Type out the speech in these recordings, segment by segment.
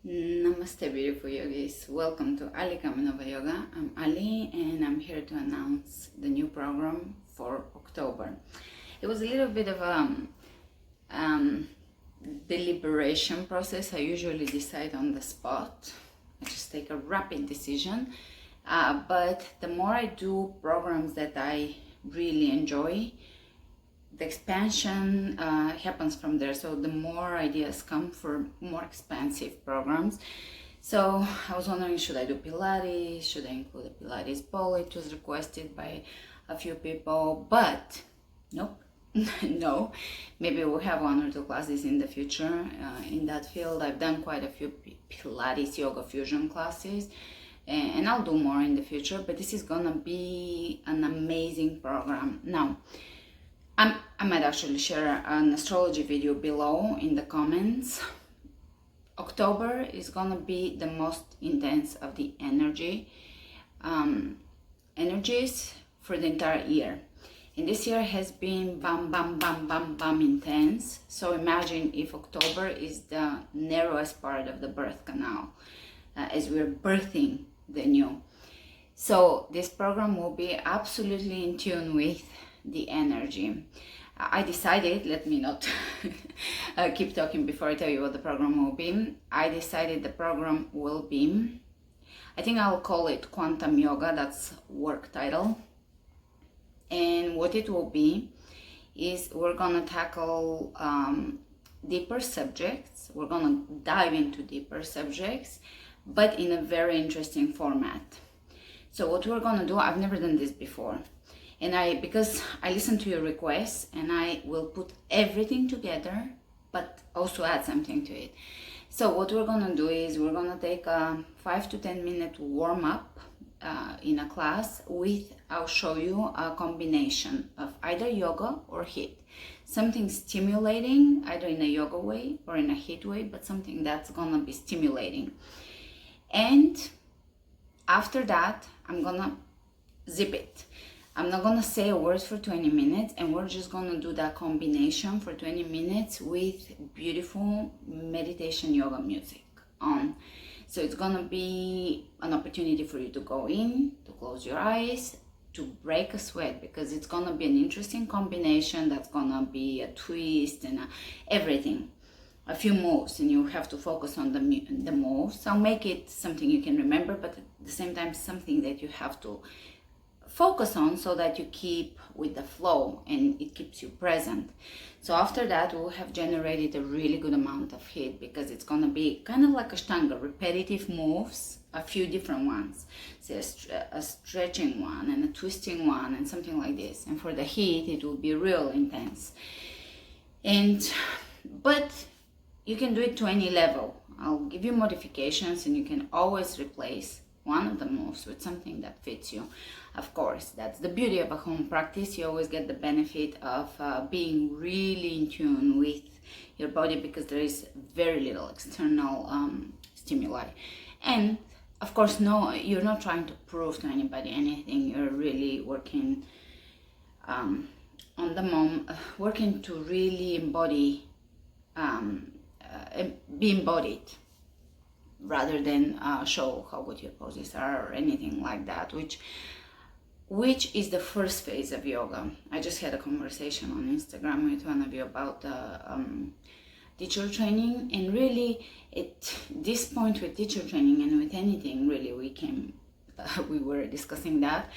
Namaste, beautiful yogis. Welcome to Kamenova Yoga. I'm Ali and I'm here to announce the new program for October. It was a little bit of a deliberation process. I usually decide on the spot. I just take a rapid decision. But the more I do programs that I really enjoy, the expansion happens from there. So the more ideas come for more expansive programs. So I was wondering, should I do Pilates? Should I include a Pilates bowl? It was requested by a few people, but nope. No, maybe we'll have 1 or 2 classes in the future in that field. I've done quite a few Pilates yoga fusion classes, and I'll do more in the future, but this is gonna be an amazing program. Now, I might actually share an astrology video below in the comments. October is gonna be the most intense of the energies for the entire year. And this year has been bam, bam, bam, bam, bam intense. So imagine if October is the narrowest part of the birth canal as we're birthing the new. So this program will be absolutely in tune with the energy. I decided, let me not keep talking before I tell you what the program will be. I decided the program will be, I think I'll call it Quantum Yoga, that's work title. And what it will be is we're gonna tackle deeper subjects. We're gonna dive into deeper subjects, but in a very interesting format. So what we're gonna do, I've never done this before. And because I listen to your requests and I will put everything together, but also add something to it. So what we're gonna do is we're gonna take a 5 to 10 minute warm up in a class with, I'll show you a combination of either yoga or HIIT. Something stimulating, either in a yoga way or in a HIIT way, but something that's gonna be stimulating. And after that, I'm gonna zip it. I'm not gonna say a word for 20 minutes, and we're just gonna do that combination for 20 minutes with beautiful meditation yoga music on. So it's gonna be an opportunity for you to go in, to close your eyes, to break a sweat, because it's gonna be an interesting combination. That's gonna be a twist and everything. A few moves, and you have to focus on the moves. I'll make it something you can remember, but at the same time something that you have to focus on so that you keep with the flow and it keeps you present. So after that, we'll have generated a really good amount of HIIT, because it's going to be kind of like Ashtanga, repetitive moves, a few different ones, say a stretching one and a twisting one and something like this. And for the HIIT, it will be real intense. But you can do it to any level. I'll give you modifications, and you can always replace one of the moves with something that fits you. Of course, that's the beauty of a home practice. You always get the benefit of being really in tune with your body, because there is very little external stimuli. And of course, no, you're not trying to prove to anybody anything. You're really working on the working to really embody, be embodied, rather than show how good your poses are or anything like that, which is the first phase of yoga. I just had a conversation on Instagram with one of you about teacher training, and really at this point with teacher training and with anything really, we were discussing that,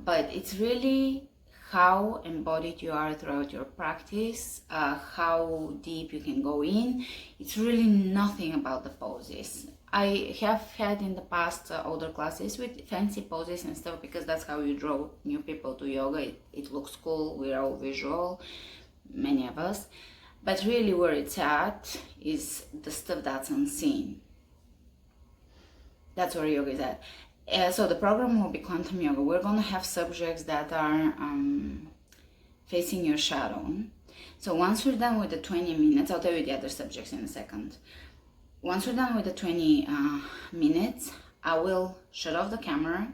but it's really how embodied you are throughout your practice, how deep you can go in. It's really nothing about the poses. I have had in the past older classes with fancy poses and stuff, because that's how you draw new people to yoga. It looks cool, we're all visual, many of us. But really where it's at is the stuff that's unseen. That's where yoga is at. So the program will be Quantum Yoga. We're going to have subjects that are facing your shadow. So once we're done with the 20 minutes, I'll tell you the other subjects in a second. Once we're done with the 20 minutes, I will shut off the camera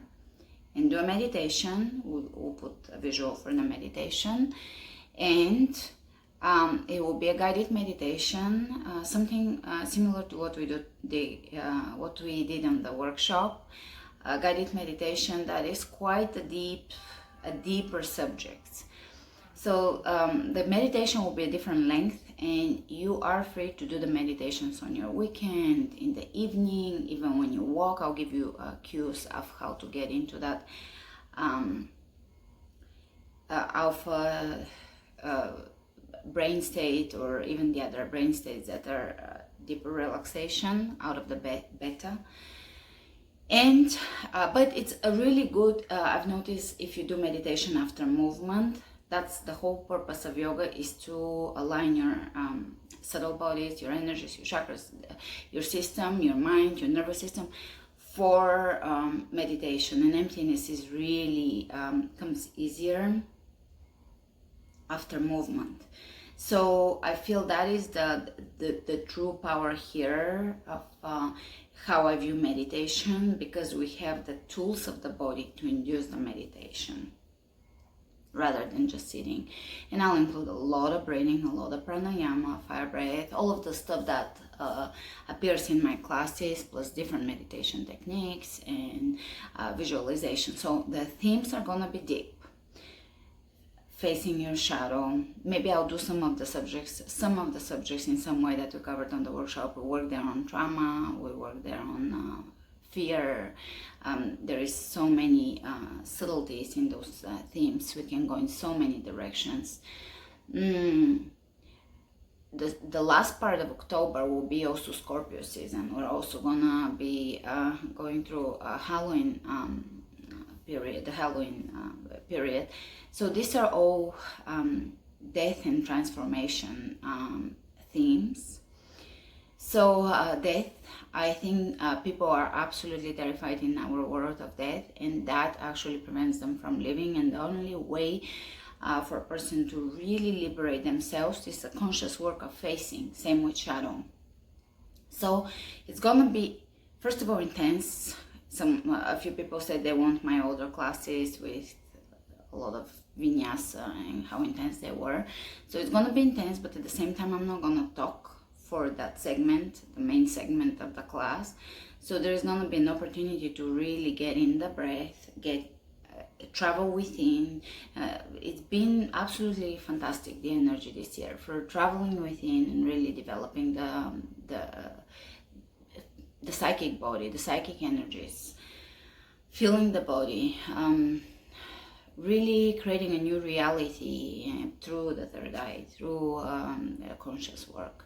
and do a meditation. We'll put a visual for the meditation. And It will be a guided meditation, something similar to what we did on the workshop. A guided meditation that is quite a deeper subject. So the meditation will be a different length, and you are free to do the meditations on your weekend, in the evening, even when you walk. I'll give you cues of how to get into that alpha brain state, or even the other brain states that are deeper relaxation out of the beta. And but it's a really good, I've noticed, if you do meditation after movement, that's the whole purpose of yoga, is to align your subtle bodies, your energies, your chakras, your system, your mind, your nervous system for meditation. And emptiness is really comes easier after movement. So I feel that is the true power here of how I view meditation, because we have the tools of the body to induce the meditation rather than just sitting. And I'll include a lot of breathing, a lot of pranayama, fire breath, all of the stuff that appears in my classes, plus different meditation techniques and visualization. So the themes are gonna be deep. Facing your shadow. Maybe I'll do some of the subjects in some way that we covered on the workshop. We work there on trauma, we work there on fear. There is so many subtleties in those themes. We can go in so many directions. The last part of October will be also Scorpio season. We're also gonna be going through a Halloween period, the Halloween period. So these are all death and transformation themes. So death, I think people are absolutely terrified in our world of death, and that actually prevents them from living. And the only way for a person to really liberate themselves is a conscious work of facing, same with shadow. So it's gonna be, first of all, intense. A few people said they want my older classes with a lot of vinyasa and how intense they were. So it's gonna be intense, but at the same time I'm not gonna talk for that segment, the main segment of the class. So there's gonna be an opportunity to really get in the breath, travel within. It's been absolutely fantastic, the energy this year for traveling within and really developing the psychic body, the psychic energies, feeling the body, really creating a new reality through the third eye, through conscious work.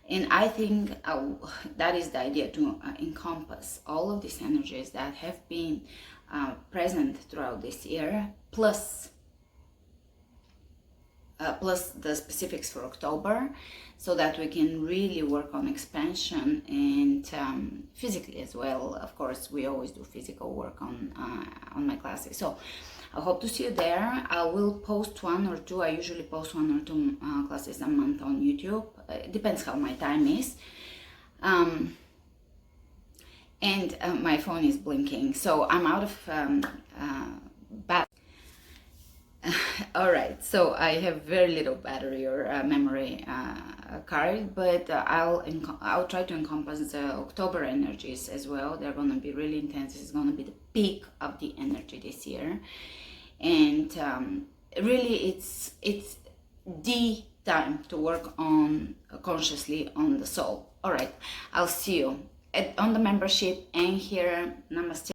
And I think that is the idea, to encompass all of these energies that have been present throughout this year, plus the specifics for October, so that we can really work on expansion and physically as well. Of course, we always do physical work on my classes. So I hope to see you there. I will post one or two. I usually post one or two classes a month on YouTube. It depends how my time is. And my phone is blinking, so I'm out of battery. All right, so I have very little battery or memory card, but I'll try to encompass the October energies as well. They're gonna be really intense. It's gonna be the peak of the energy this year, and really it's the time to work on consciously on the soul. All right, I'll see you on the membership and here. Namaste.